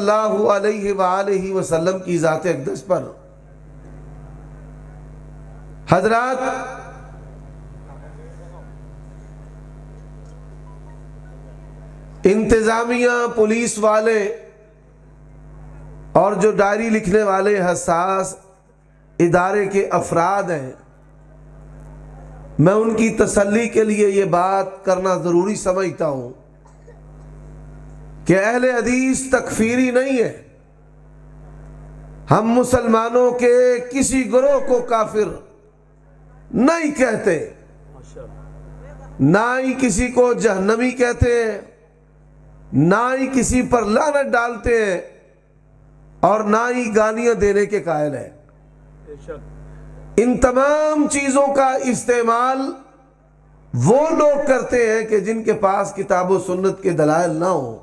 اللہ علیہ وآلہ وسلم کی ذات اقدس پر حضرات انتظامیہ، پولیس والے اور جو ڈائری لکھنے والے حساس ادارے کے افراد ہیں، میں ان کی تسلی کے لیے یہ بات کرنا ضروری سمجھتا ہوں کہ اہل حدیث تکفیری نہیں ہے۔ ہم مسلمانوں کے کسی گروہ کو کافر نہیں کہتے، نہ ہی کسی کو جہنمی کہتے ہیں، نہ ہی کسی پر لعنت ڈالتے ہیں، اور نہ ہی گالیاں دینے کے قائل ہیں۔ ان تمام چیزوں کا استعمال وہ لوگ کرتے ہیں کہ جن کے پاس کتاب و سنت کے دلائل نہ ہوں۔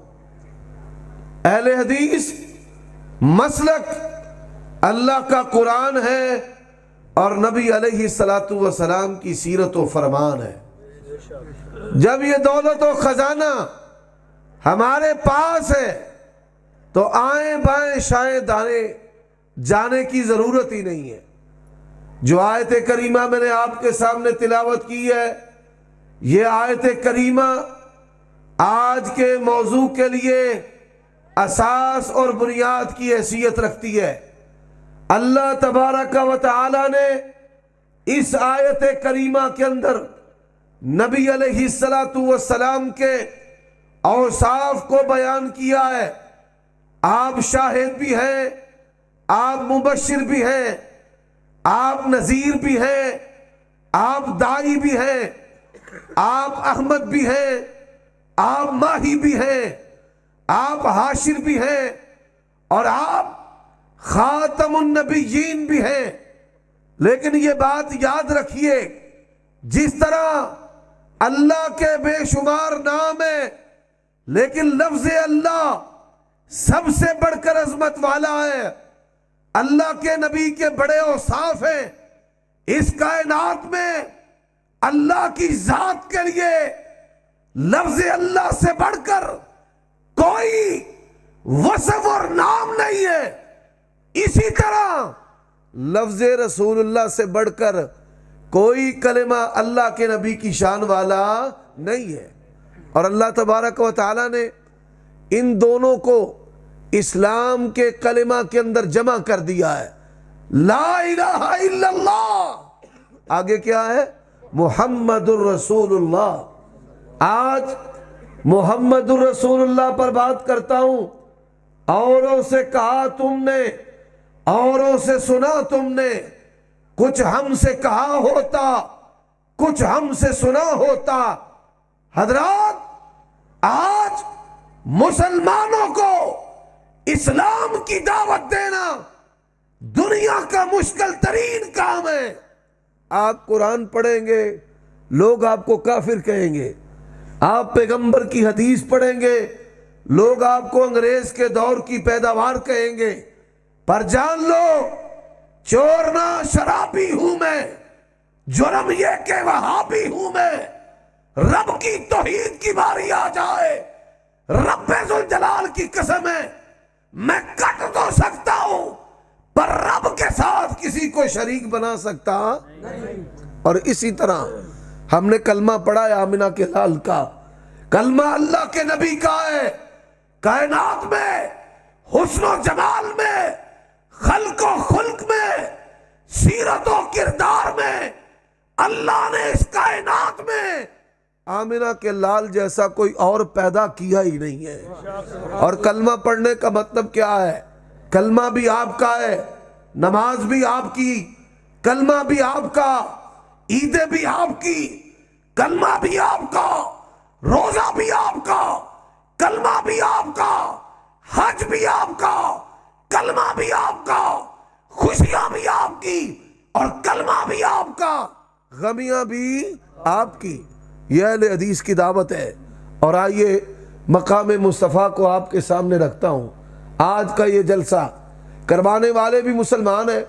اہل حدیث مسلک اللہ کا قرآن ہے اور نبی علیہ الصلاۃ والسلام کی سیرت و فرمان ہے۔ جب یہ دولت و خزانہ ہمارے پاس ہے تو آئیں بائیں شائیں دانے جانے کی ضرورت ہی نہیں ہے۔ جو آیت کریمہ میں نے آپ کے سامنے تلاوت کی ہے، یہ آیت کریمہ آج کے موضوع کے لیے اساس اور بنیاد کی حیثیت رکھتی ہے۔ اللہ تبارک و تعالی نے اس آیت کریمہ کے اندر نبی علیہ الصلاۃ والسلام کے اوصاف کو بیان کیا ہے۔ آپ شاہد بھی ہیں، آپ مبشر بھی ہیں، آپ نذیر بھی ہیں، آپ داعی بھی ہیں، آپ احمد بھی ہیں، آپ ماہی بھی ہیں، آپ حاشر بھی ہیں، اور آپ خاتم النبیین بھی ہیں۔ لیکن یہ بات یاد رکھیے، جس طرح اللہ کے بے شمار نام ہیں، لیکن لفظ اللہ سب سے بڑھ کر عظمت والا ہے، اللہ کے نبی کے بڑے اوصاف ہیں۔ اس کائنات میں اللہ کی ذات کے لیے لفظ اللہ سے بڑھ کر کوئی وصف اور نام نہیں ہے۔ اسی طرح لفظ رسول اللہ سے بڑھ کر کوئی کلمہ اللہ کے نبی کی شان والا نہیں ہے۔ اور اللہ تبارک و تعالی نے ان دونوں کو اسلام کے کلمہ کے اندر جمع کر دیا ہے۔ لا الہ الا اللہ، آگے کیا ہے؟ محمد الرسول اللہ۔ آج محمد الرسول اللہ پر بات کرتا ہوں۔ اوروں سے کہا تم نے، اوروں سے سنا تم نے، کچھ ہم سے کہا ہوتا، کچھ ہم سے سنا ہوتا۔ حضرات، آج مسلمانوں کو اسلام کی دعوت دینا دنیا کا مشکل ترین کام ہے۔ آپ قرآن پڑھیں گے، لوگ آپ کو کافر کہیں گے۔ آپ پیغمبر کی حدیث پڑھیں گے، لوگ آپ کو انگریز کے دور کی پیداوار کہیں گے۔ پر جان لو، چور نہ شرابی ہوں میں، جرم یہ کہ وہابی ہوں میں۔ رب کی توحید کی باری آ جائے، رب ذوالجلال کی قسم ہے، میں کٹ تو سکتا ہوں پر رب کے ساتھ کسی کو شریک بنا سکتا نہیں۔ اور اسی طرح ہم نے کلمہ پڑھا ہے آمنہ کے لال کا، کلمہ اللہ کے نبی کا ہے۔ کائنات میں، حسن و جمال میں، خلق و خلق میں، سیرت و کردار میں، اللہ نے اس کائنات میں آمنہ کے لال جیسا کوئی اور پیدا کیا ہی نہیں ہے۔ اور کلمہ پڑھنے کا مطلب کیا ہے؟ کلمہ بھی آپ کا ہے، نماز بھی آپ کی، کلمہ بھی آپ کا، عیدیں بھی آپ کی، کلمہ بھی آپ کا، روزہ بھی آپ کا، کلمہ بھی آپ کا، حج بھی آپ کا، کلمہ بھی آپ کا، خوشیاں بھی آپ کی، اور کلمہ بھی آپ کا، غمیاں بھی آپ کی۔ یہ اہل حدیث کی دعوت ہے۔ اور آئیے مقام مصطفیٰ کو آپ کے سامنے رکھتا ہوں۔ آج کا یہ جلسہ کروانے والے بھی مسلمان ہیں،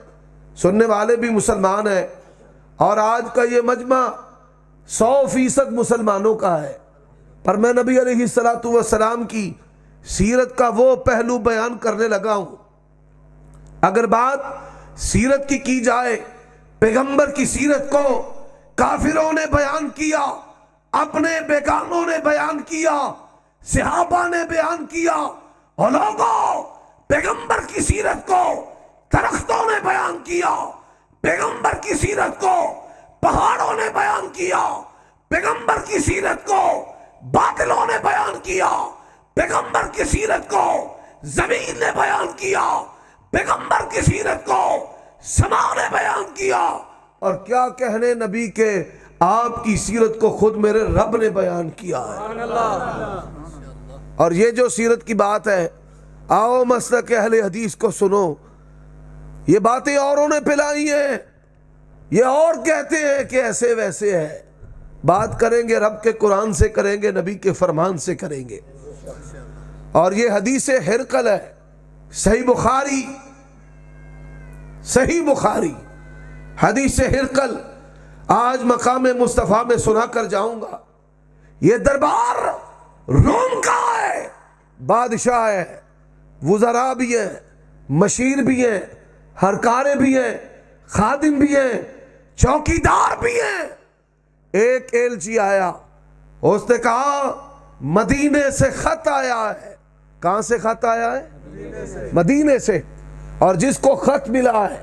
سننے والے بھی مسلمان ہیں، اور آج کا یہ مجمع 100% مسلمانوں کا ہے۔ پر میں نبی علیہ الصلاۃ والسلام کی سیرت کا وہ پہلو بیان کرنے لگا ہوں۔ اگر بات سیرت کی جائے، پیغمبر کی سیرت کو کافروں نے بیان کیا، اپنے بیگانوں نے بیان کیا، صحابہ نے بیان کیا، اور لوگوں پیغمبر کی سیرت کو درختوں نے بیان کیا، پیغمبر کی سیرت کو پہاڑوں نے بیان کیا، پیغمبر کی سیرت کو بادلوں نے بیان کیا، پیغمبر کی سیرت کو زمین نے بیان کیا، پیغمبر کی سیرت کو سما نے بیان کیا، اور کیا کہنے نبی کے، آپ کی سیرت کو خود میرے رب نے بیان کیا ہے۔ اور یہ جو سیرت کی بات ہے، آؤ مسلک اہل حدیث کو سنو، یہ باتیں اوروں نے پلائی ہیں، یہ اور کہتے ہیں کہ ایسے ویسے ہے۔ بات کریں گے رب کے قرآن سے، کریں گے نبی کے فرمان سے کریں گے۔ اور یہ حدیث ہرقل ہے، صحیح بخاری حدیث ہرقل، آج مقام مصطفیٰ میں سنا کر جاؤں گا۔ یہ دربار روم کا ہے، بادشاہ ہے، وزراء بھی ہیں، مشیر بھی ہیں، ہرکارے بھی ہیں، خادم بھی ہیں، چوکیدار بھی ہیں۔ ایک ایلچی آیا، اس نے کہا مدینے سے خط آیا ہے۔ کہاں سے خط آیا ہے؟ مدینے سے۔ اور جس کو خط ملا ہے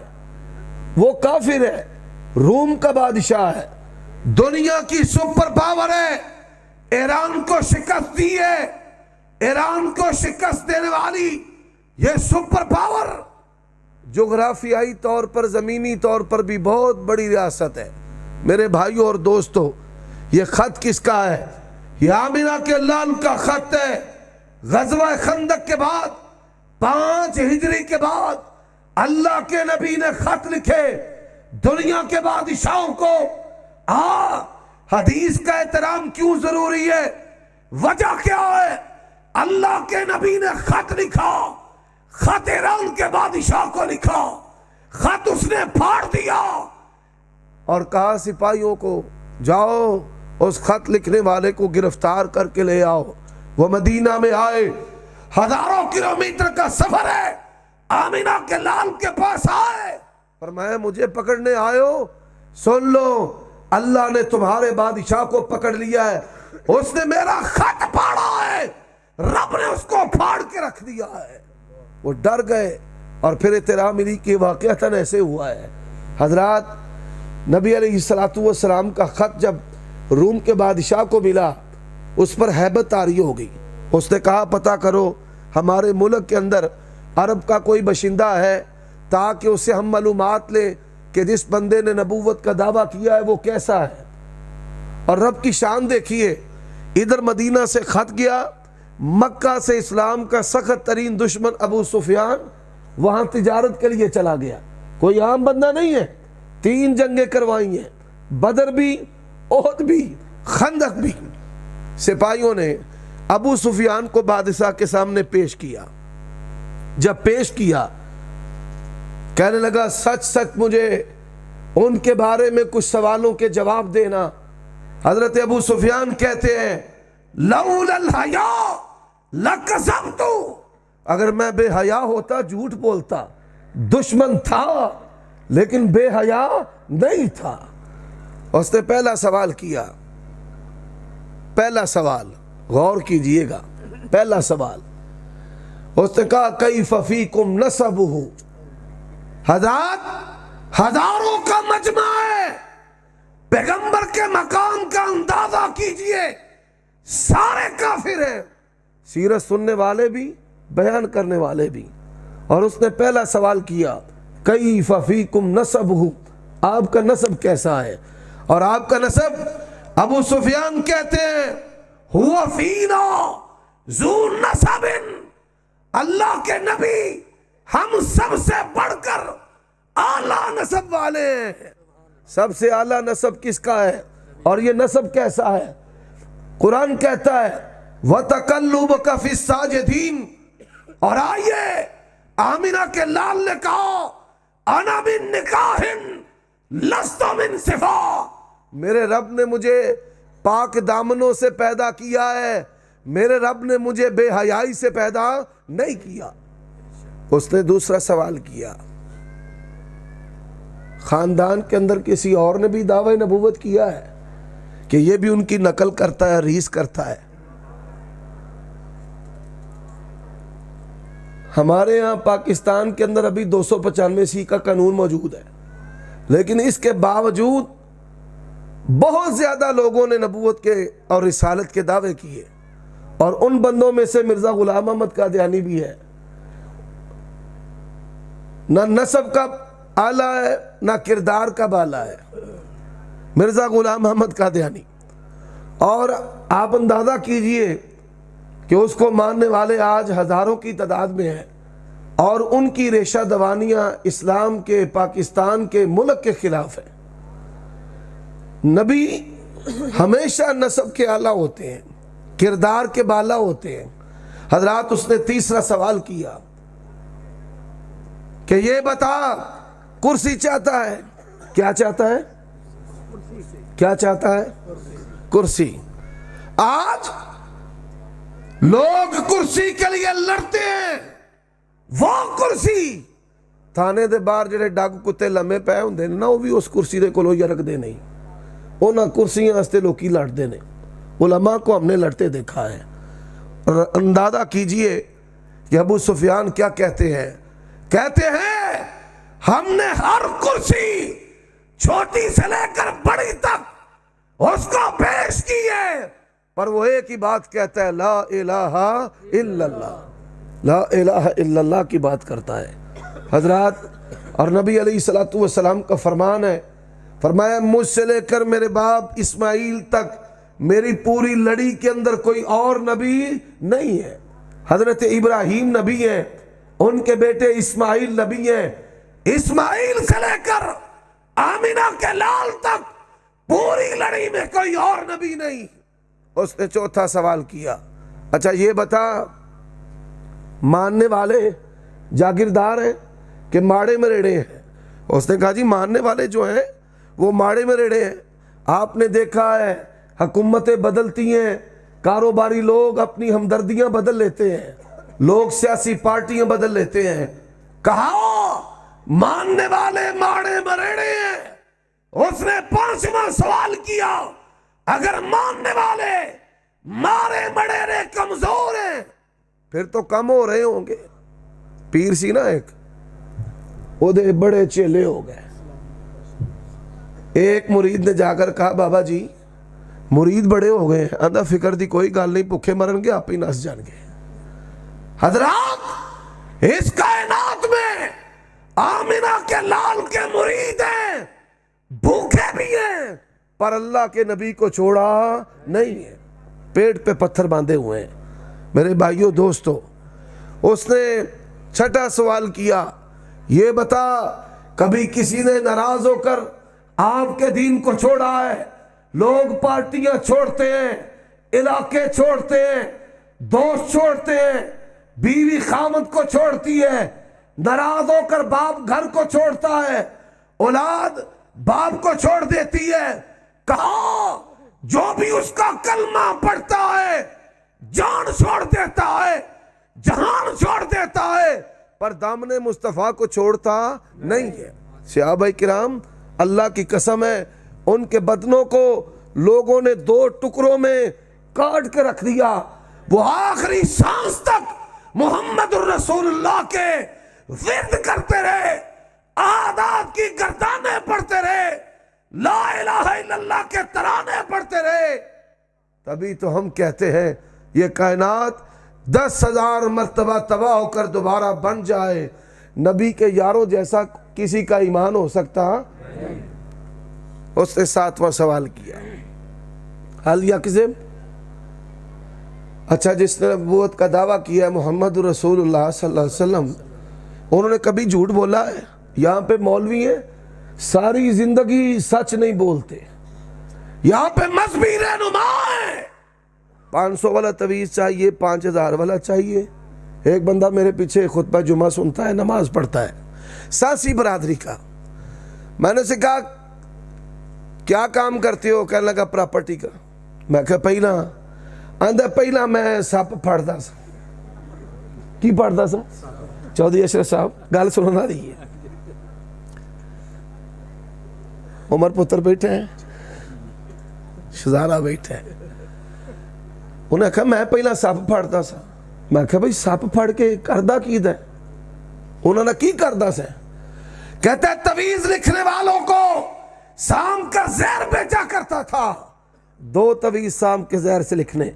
وہ کافر ہے، روم کا بادشاہ ہے، دنیا کی سپر پاور ہے، ایران کو شکست دی ہے، ایران کو شکست دینے والی یہ سپر پاور جغرافیائی طور پر، زمینی طور پر بھی بہت بڑی ریاست ہے۔ میرے بھائیوں اور دوستو، یہ خط کس کا ہے؟ یہ آمنہ کے لال کا خط ہے۔ غزوہ خندق کے بعد 5 ہجری کے بعد اللہ کے نبی نے خط لکھے دنیا کے بادشاہوں کو۔ حدیث کا احترام کیوں ضروری ہے؟ وجہ کیا ہے؟ اللہ کے نبی نے خط لکھا، خط ایران کے بادشاہ کو لکھا، خط اس نے پھاڑ دیا اور کہا سپاہیوں کو جاؤ اس خط لکھنے والے کو گرفتار کر کے لے آؤ۔ وہ مدینہ میں آئے، ہزاروں کلومیٹر کا سفر ہے، آمینہ کے لال کے پاس آئے، فرمایا مجھے پکڑنے آئے ہو؟ سن لو، اللہ نے تمہارے بادشاہ کو پکڑ لیا ہے، اس نے میرا خط پھاڑا ہے، رب نے اس کو پھاڑ کے رکھ دیا ہے۔ وہ ڈر گئے، اور پھر اطلاع ملی کہ واقعتاً ایسے ہوا ہے۔ حضرات، نبی علیہ السلام کا خط جب روم کے بادشاہ کو ملا، اس پر ہیبت طاری ہو گئی۔ اس نے کہا پتہ کرو ہمارے ملک کے اندر عرب کا کوئی باشندہ ہے، تاکہ اسے ہم معلومات لیں کہ جس بندے نے نبوت کا دعویٰ کیا ہے وہ کیسا ہے۔ اور رب کی شان دیکھیے، ادھر مدینہ سے خط گیا، مکہ سے اسلام کا سخت ترین دشمن ابو سفیان وہاں تجارت کے لیے چلا گیا۔ کوئی عام بندہ نہیں ہے، 3 جنگیں کروائی ہیں، بدر بھی، احد بھی، خندق بھی۔ سپاہیوں نے ابو سفیان کو بادشاہ کے سامنے پیش کیا۔ جب پیش کیا، کہنے لگا سچ سچ مجھے ان کے بارے میں کچھ سوالوں کے جواب دینا۔ حضرت ابو سفیان کہتے ہیں لولا الحیاء لکذبت، اگر میں بے حیا ہوتا جھوٹ بولتا، دشمن تھا لیکن بے حیا نہیں تھا۔ اس نے پہلا سوال کیا، پہلا سوال غور کیجئے گا، پہلا سوال اس نے کہا کیف فیکم نسبہ۔ حضرات، ہزاروں کا مجمع ہے، پیغمبر کے مقام کا اندازہ کیجئے، سارے کافر ہیں، سیرت سننے والے بھی، بیان کرنے والے بھی۔ اور اس نے پہلا سوال کیا کیف فیکم نسبہ، آپ کا نسب کیسا ہے؟ اور آپ کا نسب، ابو سفیان کہتے ہیں ہوا فینا ذو نسب، اللہ کے نبی ہم سب سے بڑھ کر اعلیٰ نسب والے ہیں۔ سب سے اعلیٰ نسب کس کا ہے؟ اور یہ نسب کیسا ہے؟ قرآن کہتا ہے وَتَقَلُّبَكَ فِي السَّاجِدِينَ، اور آئیے آمینہ کے لال نے کہا انا من نکاح لست من صفا، میرے رب نے مجھے پاک دامنوں سے پیدا کیا ہے، میرے رب نے مجھے بے حیائی سے پیدا نہیں کیا۔ اس نے دوسرا سوال کیا، خاندان کے اندر کسی اور نے بھی دعوی نبوت کیا ہے کہ یہ بھی ان کی نقل کرتا ہے، ریس کرتا ہے؟ ہمارے ہاں پاکستان کے اندر ابھی 295 کا قانون موجود ہے، لیکن اس کے باوجود بہت زیادہ لوگوں نے نبوت کے اور رسالت کے دعوے کیے، اور ان بندوں میں سے مرزا غلام احمد قادیانی بھی ہے۔ نہ نسب کا آلہ ہے، نہ کردار کا بالا ہے مرزا غلام احمد قادیانی، اور آپ اندازہ کیجئے کہ اس کو ماننے والے آج ہزاروں کی تعداد میں ہیں، اور ان کی ریشہ دوانیاں اسلام کے، پاکستان کے، ملک کے خلاف ہیں۔ نبی ہمیشہ نسب کے اعلیٰ ہوتے ہیں، کردار کے بالا ہوتے ہیں۔ حضرات، اس نے تیسرا سوال کیا کہ یہ بتا، کرسی چاہتا ہے؟ کیا چاہتا ہے؟ کیا چاہتا ہے؟ کرسی۔ آج لوگ کرسی کے لیے لڑتے ہیں، وہ کرسی تھانے دے باہر جڑے ڈاک کتے لمے پے ہوندے نے نا، وہ بھی اس کرسی دے کولوں یا رکھ دے نہیں، انہاں کرسیاں واسطے لوکی لڑتے نے۔ علماء کو ہم نے لڑتے دیکھا ہے، اور اندازہ کیجئے کہ ابو سفیان کیا کہتے ہیں؟ کہتے ہیں ہم نے ہر کرسی چھوٹی سے لے کر بڑی تک اس کو پیش کی ہے، پر وہ ایک ہی بات کہتا ہے، لا الہ الا اللہ، لا الہ الا اللہ کی بات کرتا ہے۔ حضرات، اور نبی علیہ السلام کا فرمان ہے، فرمایا مجھ سے لے کر میرے باپ اسماعیل تک میری پوری لڑی کے اندر کوئی اور نبی نہیں ہے۔ حضرت ابراہیم نبی ہیں، ان کے بیٹے اسماعیل نبی ہیں، اسماعیل سے لے کر آمینہ کے لال تک پوری لڑی میں کوئی اور نبی نہیں۔ اس نے چوتھا سوال کیا، اچھا یہ بتا، ماننے والے جاگیردار ہیں کہ ماڑے مریڑے ہیں؟ اس نے کہا جی ماننے والے جو ہیں وہ ماڑے مریڑے ہیں۔ آپ نے دیکھا ہے حکومتیں بدلتی ہیں، کاروباری لوگ اپنی ہمدردیاں بدل لیتے ہیں، لوگ سیاسی پارٹیاں بدل لیتے ہیں۔ کہا ماننے والے ماڑے مریڑے ہیں۔ اس نے پانچواں سوال کیا، اگر ماننے والے مارے مڑیرے کمزور ہیں پھر تو کم ہو رہے ہوں گے۔ پیر سی نا ایک، وہ دے بڑے چیلے ہو گئے۔ ایک مرید نے جا کر کہا بابا جی مرید بڑے ہو گئے ہیں، آندھا فکر دی کوئی گل نہیں، بھوکے مرن گے آپ ہی نس جان گے۔ حضرات، اس کائنات میں آمینہ کے لال کے مرید ہیں، بھوکے بھی ہیں، پر اللہ کے نبی کو چھوڑا نہیں ہے، پیٹ پہ پتھر باندھے ہوئے ہیں۔ میرے بھائیوں دوستو، اس نے چھٹا سوال کیا، یہ بتا کبھی کسی نے ناراض ہو کر آپ کے دین کو چھوڑا ہے؟ لوگ پارٹیاں چھوڑتے ہیں، علاقے چھوڑتے ہیں، دوست چھوڑتے ہیں، بیوی خامد کو چھوڑتی ہے، ناراض ہو کر باپ گھر کو چھوڑتا ہے، اولاد باپ کو چھوڑ دیتی ہے۔ کہا جو بھی اس کا کلمہ پڑھتا ہے جان چھوڑ دیتا ہے، جہان چھوڑ دیتا ہے، پر دامن مصطفیٰ کو چھوڑتا نہیں ہے۔ صحابہ کرام، اللہ کی قسم ہے، ان کے بدنوں کو لوگوں نے دو ٹکڑوں میں کاٹ کے رکھ دیا، وہ آخری سانس تک محمد الرسول اللہ کے ورد کرتے رہے، آداب کی گردانیں پڑھتے رہے، لا الہ الا اللہ کے ترانے پڑھتے رہے۔ تبھی تو ہم کہتے ہیں یہ کائنات 10,000 مرتبہ تباہ ہو کر دوبارہ بن جائے، نبی کے یاروں جیسا کسی کا ایمان ہو سکتا؟ اس نے 7واں سوال کیا، حل یا کذب؟ اچھا، جس نے نبوت کا دعویٰ کیا ہے محمد رسول اللہ صلی اللہ علیہ وسلم، انہوں نے کبھی جھوٹ بولا ہے؟ یہاں پہ مولوی ہیں ساری زندگی سچ نہیں بولتے، یہاں پہ مذہبی رہنما ہیں، 500 والا تویز چاہیے، 5000 والا چاہیے۔ ایک بندہ میرے پیچھے خطبہ جمعہ سنتا ہے، نماز پڑھتا ہے، سانسی برادری کا۔ میں نے سے کہا کیا کام کرتے ہو؟ کہنے لگا پراپرٹی کا۔ میں کہا پہلا آندہ پہلا میں سپ پڑھتا سا. کی پڑھتا سا؟ چودھری اشرف صاحب گل سننا دی ہے. عمر پتر بیٹھے ہیں, شہزادہ بیٹھے ہیں. انہیں کہا میں پہلا سپ پڑھتا سا. میں کہا بھئی سپ پڑھ کے کردہ کی دے؟ انہوں نے کی کردہ سے؟ کہتے ہیں تویز لکھنے والوں کو سام کا زہر بیچا کرتا تھا. 2 تویز سام کے زہر سے لکھنے,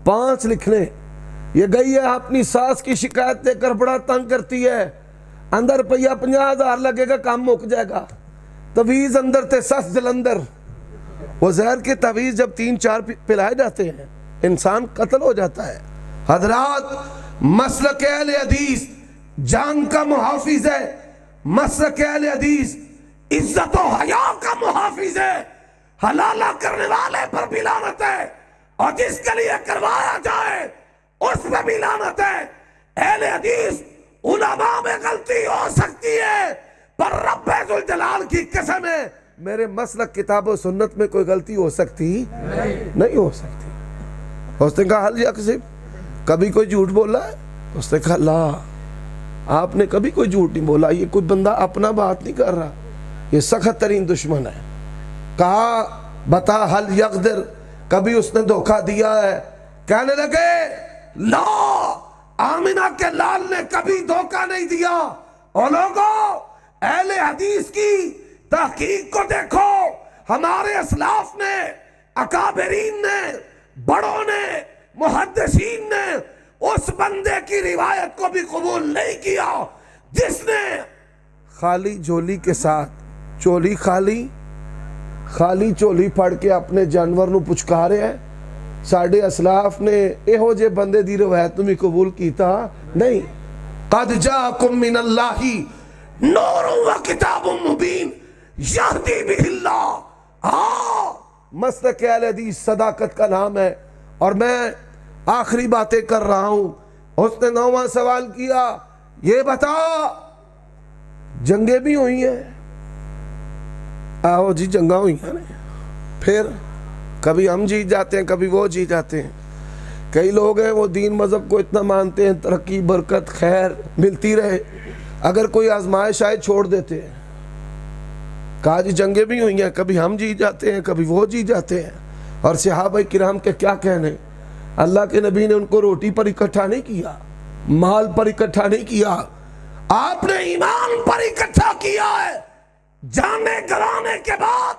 5 لکھنے. یہ گئی ہے اپنی ساس کی شکایت دے کر بڑا تنگ کرتی ہے, اندر روپیہ 50,000 لگے گا, کام مک جائے گا. تویز اندر تے سس جلندر. وہ زہر کے تویز جب 3-4 پلائے جاتے ہیں انسان قتل ہو جاتا ہے. حضرات, مسلک اہل حدیث جان کا محافظ ہے, مسلک اہل حدیث عزت و حیا کا محافظ ہے. حلالہ کرنے والے پر بھی لعنت ہے, اور جس کے لیے کروایا جائے اس پہ بھی لعنت ہے. اہل حدیث علماء میں غلطی ہو سکتی ہے, پر رب ذوالجلال کی قسم ہے میرے مسلک کتاب و سنت میں کوئی غلطی ہو سکتی نہیں ہو سکتی. اس نے کہا حل یکذب, کبھی کوئی جھوٹ بولا ہے؟ اس نے کہا لا, آپ نے کبھی کوئی جھوٹ نہیں بولا. یہ کوئی بندہ اپنا بات نہیں کر رہا, یہ سخت ترین دشمن ہے. کہا بتا حل یقدر, کبھی اس نے دھوکہ دیا ہے؟ کہنے لگے لا, آمنہ کے لال نے کبھی دھوکہ نہیں دیا. اور لوگوں, اہل حدیث کی تحقیق کو دیکھو. ہمارے اسلاف نے, اکابرین نے, بڑوں نے, محدثین نے اس بندے کی روایت کو بھی قبول نہیں کیا جس نے خالی جھولی کے ساتھ, چولی خالی چولی پڑھ کے اپنے جانور نو پچکارے ہیں. ساڑھے اسلاف نے ایہو جے بندے دی روایت میں قبول کیتا نہیں. قد جاکم من اللہ نور و کتاب مبین یہدی بہ اللہ. مسلک اہل حدیث صداقت کا نام ہے. اور میں آخری باتیں کر رہا ہوں. اس نے 9واں سوال کیا, یہ بتا جنگیں بھی ہوئی ہیں؟ آہو جی جنگاں ہوئی ہیں. پھر کبھی ہم جیت جاتے ہیں, کبھی وہ جیت جاتے ہیں. کئی لوگ ہیں وہ دین مذہب کو اتنا مانتے ہیں ترقی برکت خیر ملتی رہے, اگر کوئی آزمائش آئے چھوڑ دیتے ہیں. کہا جی جنگیں بھی ہوئی ہیں, کبھی ہم جیت جاتے ہیں کبھی وہ جیت جاتے ہیں. اور صحابہ کرام کے کیا کہنے, اللہ کے نبی نے ان کو روٹی پر اکٹھا نہیں کیا, مال پر اکٹھا نہیں کیا, آپ نے ایمان پر اکٹھا کیا ہے. جانے گرانے کے بعد,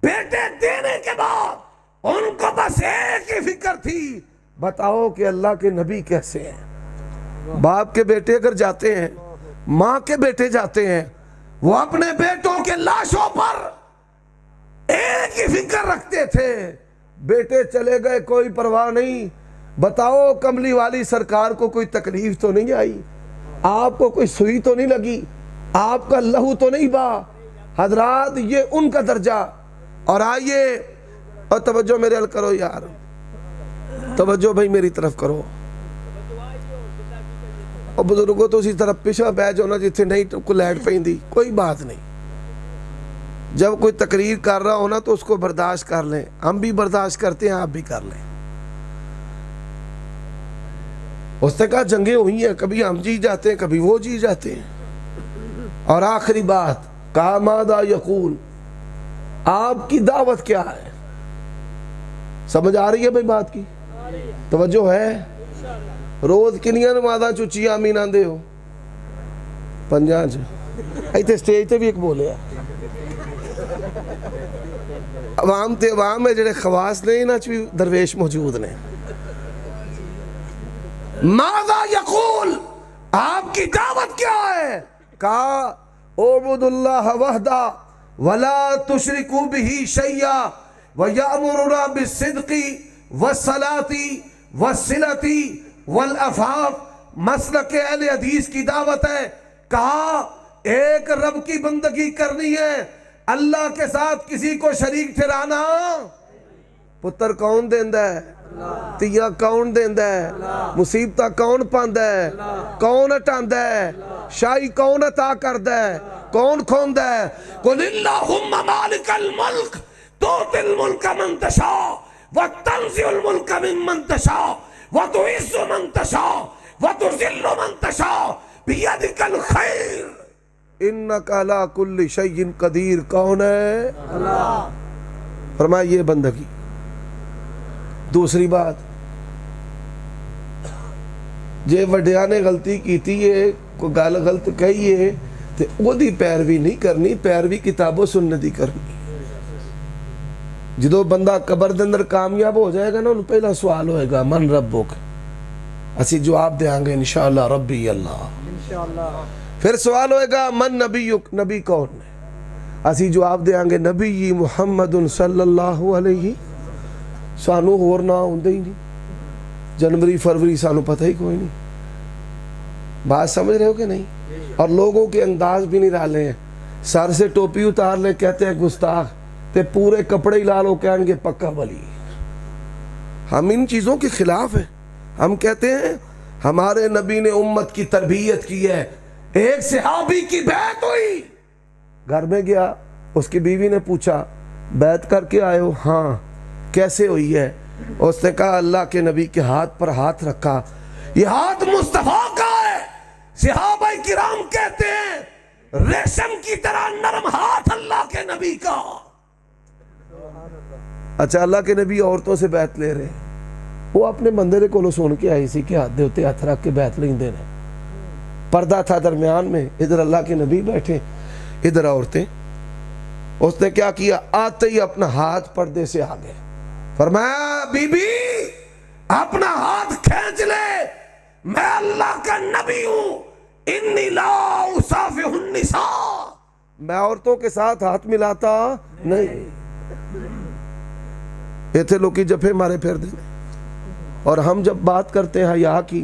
بیٹے دینے کے بعد ان کو بس ایک ہی فکر تھی, بتاؤ کہ اللہ کے نبی کیسے ہیں. باپ کے بیٹے اگر جاتے ہیں, ماں کے بیٹے جاتے ہیں, وہ اپنے بیٹوں کے لاشوں پر ایک ہی فکر رکھتے تھے. بیٹے چلے گئے کوئی پرواہ نہیں, بتاؤ کملی والی سرکار کو کوئی تکلیف تو نہیں آئی, آپ کو کوئی سوئی تو نہیں لگی, آپ کا لہو تو نہیں بہا. حضرات یہ ان کا درجہ. اور آئیے, اور توجہ میرے حل کرو یار, توجہ بھائی میری طرف کرو. اور بزرگوں تو اسی طرف پیچھے بیٹھ جاؤ نا جتھے نہیں کو لیٹ پہندی, کوئی بات نہیں. جب کوئی تقریر کر رہا ہونا تو اس کو برداشت کر لیں, ہم بھی برداشت کرتے ہیں, آپ بھی کر لیں. اس نے کہا جنگیں ہوئی ہیں, کبھی ہم جیت جاتے ہیں کبھی وہ جیت جاتے ہیں. اور آخری بات, کہا ماذا یقول, آپ کی دعوت کیا ہے؟ سمجھ آ رہی ہے بھائی بات کی؟ توجہ ہے؟ روز کنیاں نمازاں چچی آمین آندے ہو؟ 5 ایتھے سٹیج تے بھی ایک بولے ہیں. عوام تے عوام ہے, جڑے خواص نے انہاں چ بھی درویش موجود نے. ماذا یقول, آپ کی دعوت کیا ہے؟ کہا اعبد اللہ وحدہ ولا تشرکوا بہ شیئا ویأمرنا بالصدق والصلاۃ والصلۃ والعفاف. مسلک اہل حدیث کی دعوت ہے. کہا ایک رب کی بندگی کرنی ہے, اللہ کے ساتھ کسی کو شریک ٹھہرانا. پتر کون دیندا ہے, تیاں کون دیندا ہے, مصیبتاں کون پاندا ہے, کون ہٹاندا ہے, شاہی کون عطا کردا ہے, کون کھوندا ہے. قل اللہم مالک الملک تؤتی الملک من تشاء وَتَنزِعُ الْمُلْكَ مِمَّن تَشَاءُ وَتُعِزُّ مَن تَشَاءُ وَتُذِلُّ مَن تَشَاءُ بِيَدِكَ الْخَيْرُ اِنَّكَ عَلَىٰ كُلِّ شَيْءٍ قدیر. کون ہے؟ اللہ. فرمایا یہ بندگی. دوسری بات، جے وڈیاں نے غلطی کیتی ہے، کوئی گل غلط کہی ہے تے او دی پیروی نہیں کرنی، پیروی کتاب و سنت دی کرنی. جدو بندہ قبر دے اندر کامیاب ہو جائے گا نا، انہوں پہلا سوال ہوئے گا من ربک، اسی جواب دیاں گے انشاءاللہ ربی اللہ. پھر سوال ہوئے گا من نبیک، نبی کون ہے؟ اسی جواب دیاں گے نبی محمد صلی اللہ علیہ. سانو ہور نہ ہوندے ہی نہیں، جنوری فروری سانو پتہ ہی کوئی نہیں. بات سمجھ رہے ہو کہ نہیں؟ اور لوگوں کے انداز بھی نہیں ڈالے ہیں. سر سے ٹوپی اتار لے کہتے ہیں گستاخ، تے پورے کپڑے ہی لالو کہیں گے پکا ولی. ہم ان چیزوں کے خلاف ہیں. ہم کہتے ہیں ہمارے نبی نے امت کی تربیت کی ہے. ایک صحابی کی بیعت ہوئی، گھر میں گیا، اس کی بیوی نے پوچھا بیعت کر کے آئے ہو؟ ہاں. کیسے ہوئی ہے؟ اس نے کہا اللہ کے نبی کے ہاتھ پر ہاتھ رکھا. یہ ہاتھ مصطفیٰ کا ہے. صحابہ کرام کہتے ہیں ریشم کی طرح نرم ہاتھ اللہ کے نبی کا. اچھا، اللہ کے نبی عورتوں سے بیعت لے رہے ہیں. وہ اپنے بندے کو سن کے آئی سی کہ ہاتھ دے ہاتھ رکھ کے بیعت لیں دے رہے. پردہ تھا درمیان میں، ادھر اللہ کے نبی بیٹھے، ادھر عورتیں. اس نے کیا کیا؟ آتے ہی اپنا ہاتھ پردے سے آگے فرمایا بی بی اپنا ہاتھ کھینچ لے، میں اللہ کا نبی ہوں. انی لا اصافح النساء، میں عورتوں کے ساتھ ہاتھ ملاتا نہیں. یہ تھے لوگ کی جفے مارے پھر دیں. اور ہم جب بات کرتے ہیں حیا کی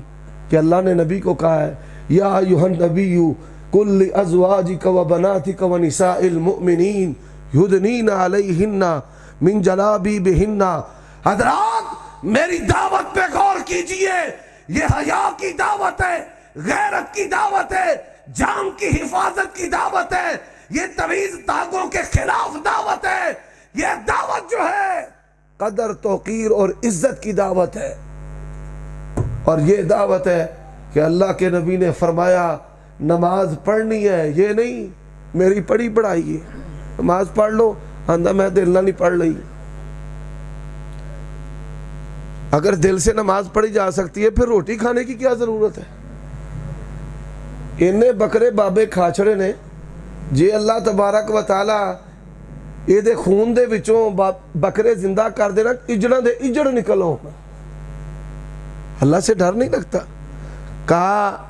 کہ اللہ نے نبی کو کہا ہے یا ایھا النبی قل لازواجک وبناتک ونساء المؤمنین یدنین علیہن من جلابیبہن. حضرات میری دعوت پہ غور کیجئے. یہ حیا کی دعوت ہے، غیرت کی دعوت ہے، جان کی حفاظت کی دعوت ہے. یہ تمیز داغوں کے خلاف دعوت ہے. یہ دعوت جو ہے قدر توقیر اور عزت کی دعوت ہے. اور یہ دعوت ہے کہ اللہ کے نبی نے فرمایا نماز پڑھنی ہے. یہ نہیں میری پڑھی پڑھائی ہے، نماز پڑھ لو، آندہ میں دل نہ نہیں پڑھ لئی. اگر دل سے نماز پڑھی جا سکتی ہے پھر روٹی کھانے کی کیا ضرورت ہے؟ انہیں بکرے بابے کھاچڑے نے جی اللہ تبارک و تعالی یہ دے خون دے وچوں بکرے زندہ کر دینا، اجڑا دے اجڑ نکلو. اللہ سے ڈر نہیں لگتا؟ کہا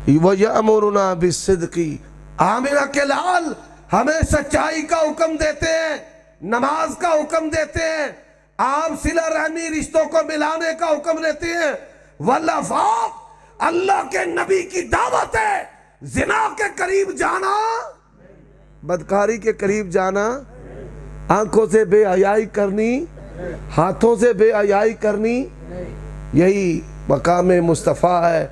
وَيَأْمُرُنَا بِالصِّدْقِ، آمنہ کے لال ہمیں سچائی کا حکم دیتے ہیں، نماز کا حکم دیتے ہیں، آپ صلہ رحمی رشتوں کو ملانے کا حکم دیتے ہیں. والعفاف، اللہ کے نبی کی دعوت ہے زنا کے قریب جانا، بدکاری کے قریب جانا، آنکھوں سے بے حیائی کرنی، ہاتھوں سے بے حیائی کرنی. یہی مقام مصطفیٰ ہے.